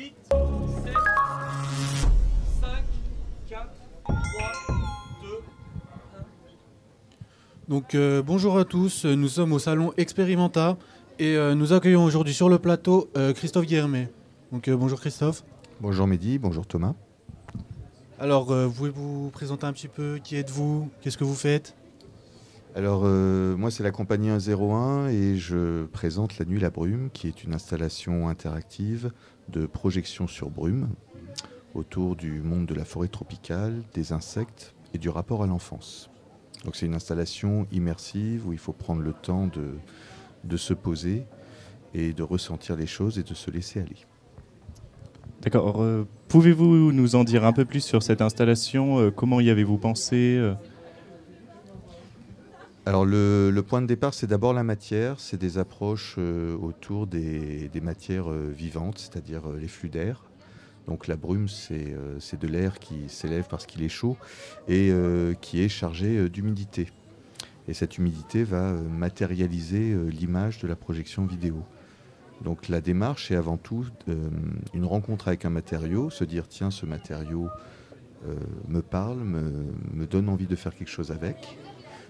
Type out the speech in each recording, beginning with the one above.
8, 7, 5, 4, 3, 2, 1. Donc bonjour à tous, nous sommes au salon Experimenta et nous accueillons aujourd'hui sur le plateau Christophe Guillermet. Donc bonjour Christophe. Bonjour Mehdi, bonjour Thomas. Alors pouvez-vous vous présenter un petit peu, qui êtes-vous, qu'est-ce que vous faites? Alors moi c'est la compagnie 101 et je présente La Nuit la Brume qui est une installation interactive de projection sur brume autour du monde de la forêt tropicale, des insectes et du rapport à l'enfance. Donc c'est une installation immersive où il faut prendre le temps de se poser et de ressentir les choses et de se laisser aller. D'accord. Pouvez-vous nous en dire un peu plus sur cette installation? Comment y avez-vous pensé? Alors le point de départ, c'est d'abord la matière, c'est des approches autour des matières vivantes, c'est-à-dire les flux d'air. Donc la brume, c'est de l'air qui s'élève parce qu'il est chaud et qui est chargé d'humidité. Et cette humidité va matérialiser l'image de la projection vidéo. Donc la démarche est avant tout une rencontre avec un matériau, se dire tiens, ce matériau me parle, me donne envie de faire quelque chose avec.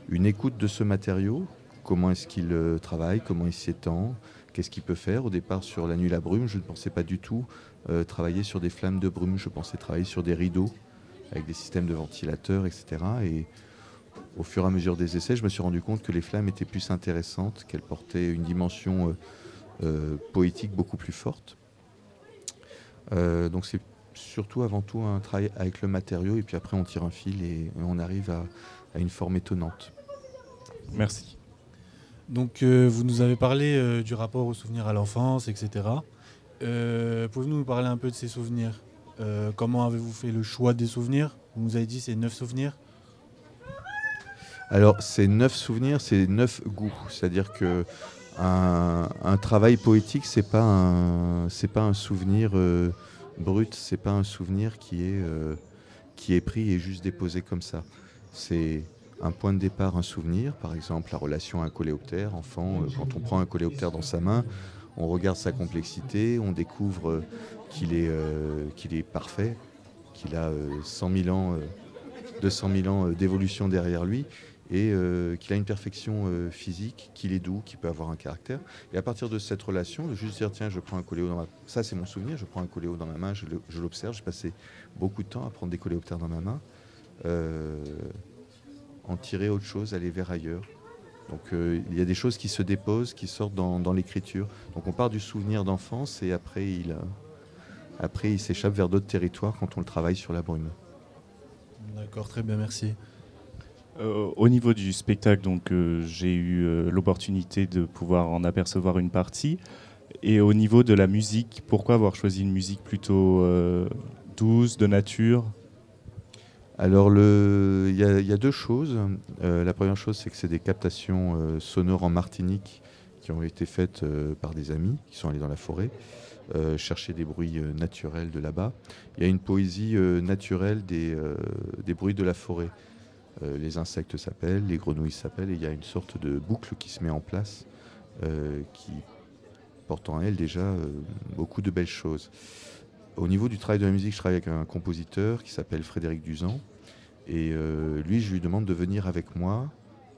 Une écoute de ce matériau, comment est-ce qu'il travaille, comment il s'étend, qu'est-ce qu'il peut faire. Au départ, sur La Nuit la Brume, je ne pensais pas du tout travailler sur des flammes de brume, je pensais travailler sur des rideaux avec des systèmes de ventilateurs, etc. Et au fur et à mesure des essais, je me suis rendu compte que les flammes étaient plus intéressantes, qu'elles portaient une dimension poétique beaucoup plus forte. Donc c'est surtout avant tout un travail avec le matériau et puis après on tire un fil et on arrive à une forme étonnante. Merci. Donc vous nous avez parlé du rapport aux souvenirs à l'enfance, etc. Pouvez-vous nous parler un peu de ces souvenirs? Comment avez-vous fait le choix des souvenirs? Vous nous avez dit c'est 9 souvenirs. Alors c'est 9 souvenirs, c'est 9 goûts. C'est-à-dire que un travail poétique, c'est pas un souvenir brut, c'est pas un souvenir qui est pris et juste déposé comme ça. C'est un point de départ, un souvenir, par exemple la relation à un coléoptère. Enfant, quand on prend un coléoptère dans sa main, on regarde sa complexité, on découvre qu'il est parfait, qu'il a 100 000 ans, 200 000 ans d'évolution derrière lui. Et qu'il a une perfection physique, qu'il est doux, qu'il peut avoir un caractère. Et à partir de cette relation, de juste dire, tiens, je prends un coléo dans ma main, ça c'est mon souvenir, je prends un coléo dans ma main, je l'observe, j'ai passé beaucoup de temps à prendre des coléoptères dans ma main, en tirer autre chose, aller vers ailleurs. Donc il y a des choses qui se déposent, qui sortent dans l'écriture. Donc on part du souvenir d'enfance et après il s'échappe vers d'autres territoires quand on le travaille sur la brume. D'accord, très bien, merci. Au niveau du spectacle, donc, j'ai eu l'opportunité de pouvoir en apercevoir une partie. Et au niveau de la musique, pourquoi avoir choisi une musique plutôt douce, de nature? Alors il y a deux choses. La première chose, c'est que c'est des captations sonores en Martinique qui ont été faites par des amis qui sont allés dans la forêt chercher des bruits naturels de là-bas. Il y a une poésie naturelle des bruits de la forêt. Les insectes s'appellent, les grenouilles s'appellent, et il y a une sorte de boucle qui se met en place qui porte en elle déjà beaucoup de belles choses. Au niveau du travail de la musique, je travaille avec un compositeur qui s'appelle Frédéric Duzan, et lui, je lui demande de venir avec moi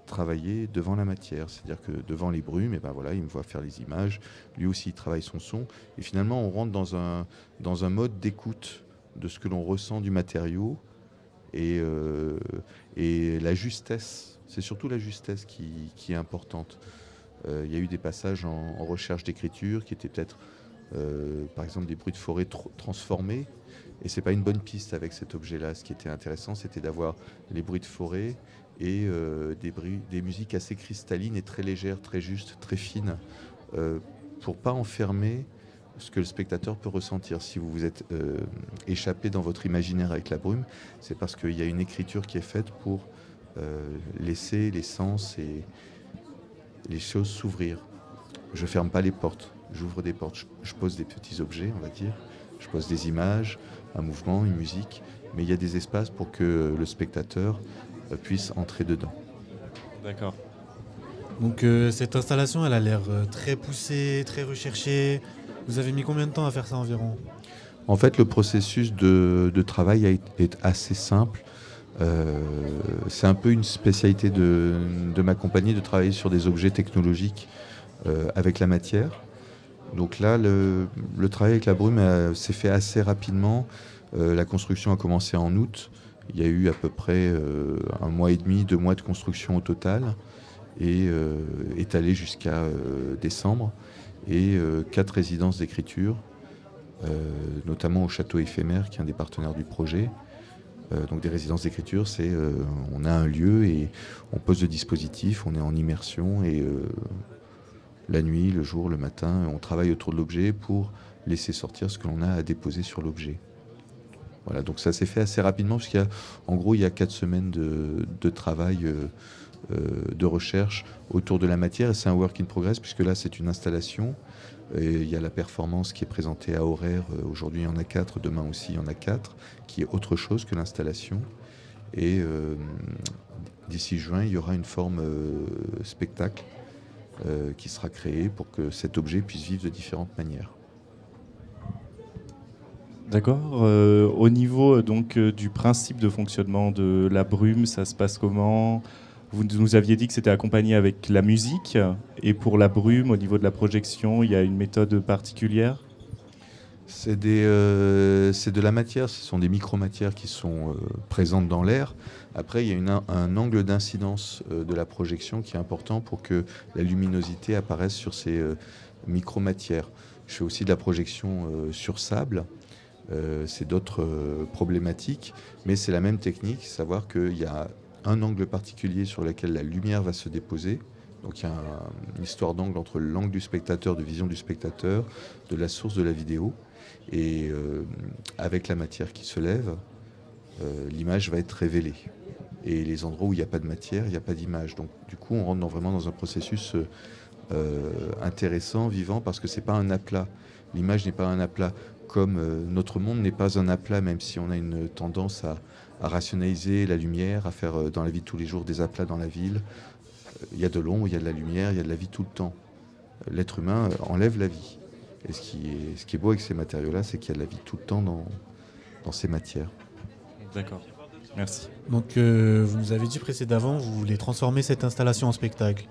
travailler devant la matière, c'est-à-dire que devant les brumes, et ben voilà, il me voit faire les images, lui aussi il travaille son son, et finalement on rentre dans un mode d'écoute de ce que l'on ressent du matériau. Et la justesse, c'est surtout la justesse qui est importante. Il y a eu des passages en recherche d'écriture qui étaient peut-être, par exemple, des bruits de forêt transformés. Et c'est pas une bonne piste avec cet objet-là. Ce qui était intéressant, c'était d'avoir les bruits de forêt et des musiques assez cristallines et très légères, très justes, très fines, pour pas enfermer ce que le spectateur peut ressentir. Si vous vous êtes échappé dans votre imaginaire avec la brume, c'est parce qu'il y a une écriture qui est faite pour laisser les sens et les choses s'ouvrir. Je ferme pas les portes, j'ouvre des portes, je pose des petits objets, on va dire, je pose des images, un mouvement, une musique, mais il y a des espaces pour que le spectateur puisse entrer dedans. D'accord. Donc cette installation, elle a l'air très poussée, très recherchée. Vous avez mis combien de temps à faire ça environ? En fait, le processus de travail est assez simple. C'est un peu une spécialité de ma compagnie de travailler sur des objets technologiques avec la matière. Donc là, le travail avec la brume s'est fait assez rapidement. La construction a commencé en août. Il y a eu à peu près 1 mois et demi, 2 mois de construction au total, et étalé jusqu'à décembre. Et 4 résidences d'écriture, notamment au Château Éphémère, qui est un des partenaires du projet. Donc des résidences d'écriture, c'est on a un lieu et on pose le dispositif, on est en immersion, et la nuit, le jour, le matin, on travaille autour de l'objet pour laisser sortir ce que l'on a à déposer sur l'objet. Voilà, donc ça s'est fait assez rapidement, parce qu'en gros, il y a 4 semaines de travail, de recherche autour de la matière, et c'est un work in progress, puisque là, c'est une installation. Et il y a la performance qui est présentée à horaire. Aujourd'hui, il y en a 4, demain aussi, il y en a 4, qui est autre chose que l'installation. Et d'ici juin, il y aura une forme spectacle qui sera créée pour que cet objet puisse vivre de différentes manières. D'accord. Au niveau donc du principe de fonctionnement de la brume, ça se passe comment? Vous nous aviez dit que c'était accompagné avec la musique. Et pour la brume, au niveau de la projection, il y a une méthode particulière? C'est de la matière, ce sont des micromatières qui sont présentes dans l'air. Après, il y a un angle d'incidence de la projection qui est important pour que la luminosité apparaisse sur ces micromatières. Je fais aussi de la projection sur sable. C'est d'autres problématiques, mais c'est la même technique, savoir qu'il y a un angle particulier sur lequel la lumière va se déposer. Donc il y a une histoire d'angle entre l'angle du spectateur, de vision du spectateur, de la source de la vidéo, et avec la matière qui se lève, l'image va être révélée. Et les endroits où il n'y a pas de matière, il n'y a pas d'image. Donc du coup, on rentre vraiment dans un processus intéressant, vivant, parce que c'est pas un aplat. L'image n'est pas un aplat. Comme notre monde n'est pas un aplat, même si on a une tendance à rationaliser la lumière, à faire dans la vie de tous les jours des aplats dans la ville. Il y a de l'ombre, il y a de la lumière, il y a de la vie tout le temps. L'être humain enlève la vie. Et ce qui est beau avec ces matériaux-là, c'est qu'il y a de la vie tout le temps dans ces matières. D'accord, merci. Donc vous nous avez dit précédemment, vous voulez transformer cette installation en spectacle.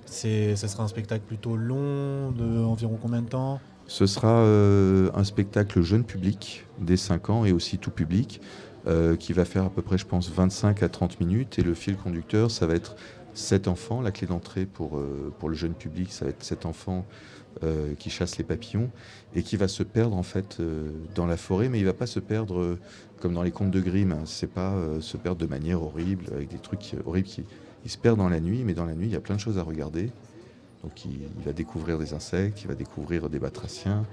Ce sera un spectacle plutôt long, de environ combien de temps? Ce sera un spectacle jeune public, dès 5 ans, et aussi tout public, qui va faire à peu près, je pense, 25 à 30 minutes. Et le fil conducteur, ça va être 7 enfants. La clé d'entrée pour le jeune public, ça va être 7 enfants qui chassent les papillons, et qui va se perdre en fait dans la forêt, mais il ne va pas se perdre comme dans les contes de Grimm. C'est pas se perdre de manière horrible, avec des trucs horribles. Il se perd dans la nuit, mais dans la nuit, il y a plein de choses à regarder. Donc il va découvrir des insectes, il va découvrir des batraciens,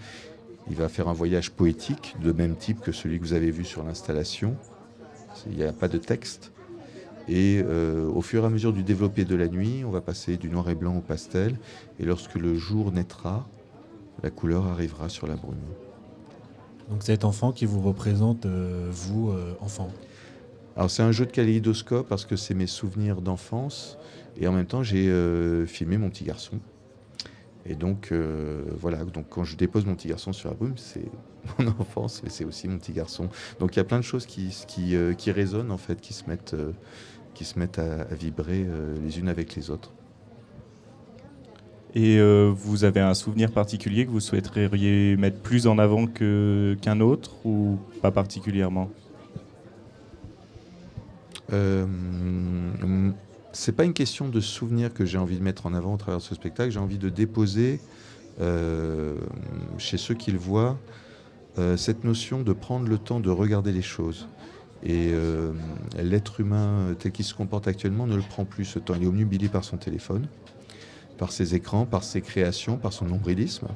il va faire un voyage poétique de même type que celui que vous avez vu sur l'installation. Il n'y a pas de texte. Et au fur et à mesure du développé de la nuit, on va passer du noir et blanc au pastel. Et lorsque le jour naîtra, la couleur arrivera sur la brume. Donc cet enfant qui vous représente, vous, enfant. Alors c'est un jeu de kaléidoscope parce que c'est mes souvenirs d'enfance. Et en même temps, j'ai filmé mon petit garçon. Et donc, voilà. Donc, quand je dépose mon petit garçon sur la brume, c'est mon enfance, mais c'est aussi mon petit garçon. Donc, il y a plein de choses qui résonnent, en fait, qui se mettent à vibrer les unes avec les autres. Et vous avez un souvenir particulier que vous souhaiteriez mettre plus en avant qu'un autre, ou pas particulièrement? C'est pas une question de souvenir que j'ai envie de mettre en avant au travers de ce spectacle. J'ai envie de déposer chez ceux qui le voient cette notion de prendre le temps de regarder les choses. Et l'être humain tel qu'il se comporte actuellement ne le prend plus ce temps. Il est obnubilé par son téléphone, par ses écrans, par ses créations, par son nombrilisme.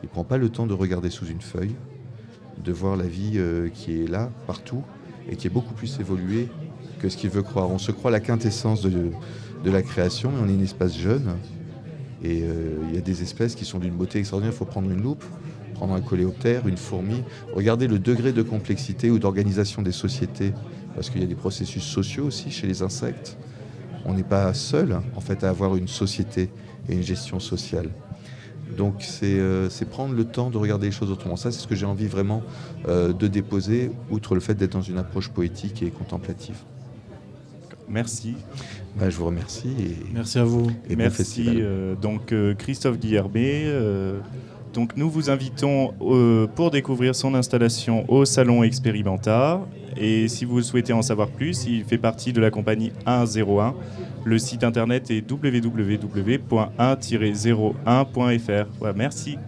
Il ne prend pas le temps de regarder sous une feuille, de voir la vie qui est là, partout, et qui est beaucoup plus évoluée que ce qu'il veut croire. On se croit la quintessence de la création, mais on est une espèce jeune. Et il y a des espèces qui sont d'une beauté extraordinaire. Il faut prendre une loupe, prendre un coléoptère, une fourmi. Regardez le degré de complexité ou d'organisation des sociétés, parce qu'il y a des processus sociaux aussi chez les insectes. On n'est pas seul, en fait, à avoir une société et une gestion sociale. Donc c'est prendre le temps de regarder les choses autrement. Ça, c'est ce que j'ai envie vraiment de déposer, outre le fait d'être dans une approche poétique et contemplative. Merci. Je vous remercie. Merci à vous. Et bon Merci. festival. Donc Christophe Guillerbet. Donc nous vous invitons pour découvrir son installation au Salon Experimenta. Et si vous souhaitez en savoir plus, il fait partie de la compagnie 101. Le site internet est www.1-01.fr. Voilà, merci.